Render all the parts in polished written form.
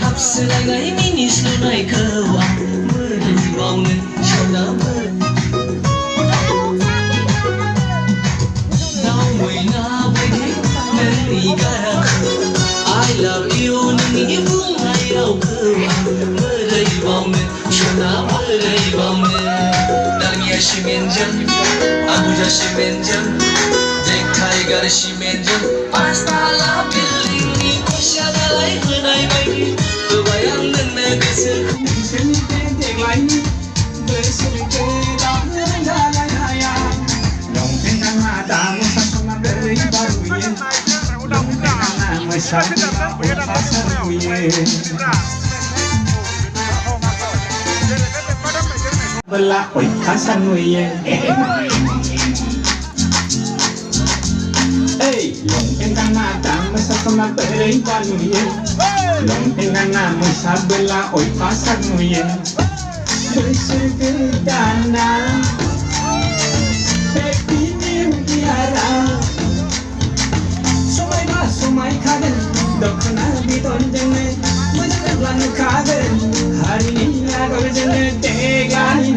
हाबसोलायनाय मिनिस्लुनायखौ आं बोरै बावनो सोनाबो दावबायना बायदि नोंनि गारांखौ I love you नोंनि बुंनाय रावखौ आं बोरै बावनो सोना बोरै बावनो दामिया सिमेन्टजों आबुजा सिमेन्टजों ब्लेक टाइगार सिमेन्टजों पाँचताला बिल्डिंनि फैसा दालाय होनाय बायदि होबाय आं नोंनो गोसोखौ नोंसोरनि बे देग्लायनि बोसोरखौ दाबो जालाय हाया लंपेन्ट गानना दा मोसासना बोरै बारुयो लंपेन्ट गानना मोसासना बारुयो बोला अयथासार नुयो longpeng kana dan mesakona berai banuye longpeng kana mesabela oi pasak nuye bersegedana happy new year somai kaden dokna bidon jenge mujlan kaden hari ni agor jenge tegani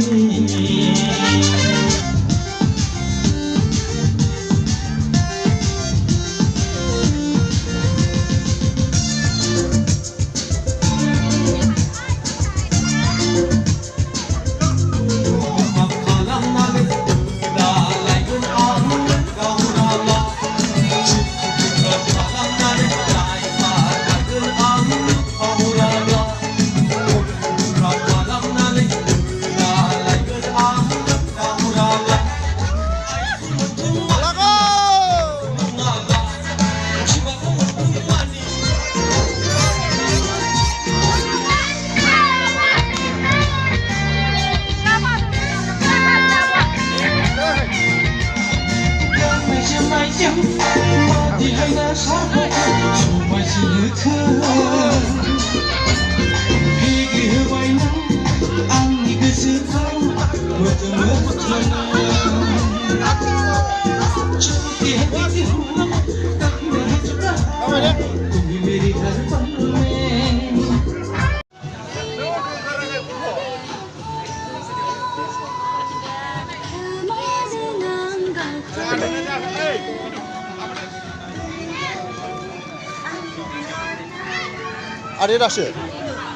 Ada rasa?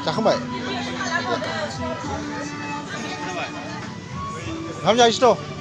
Cakap Hamzah isto.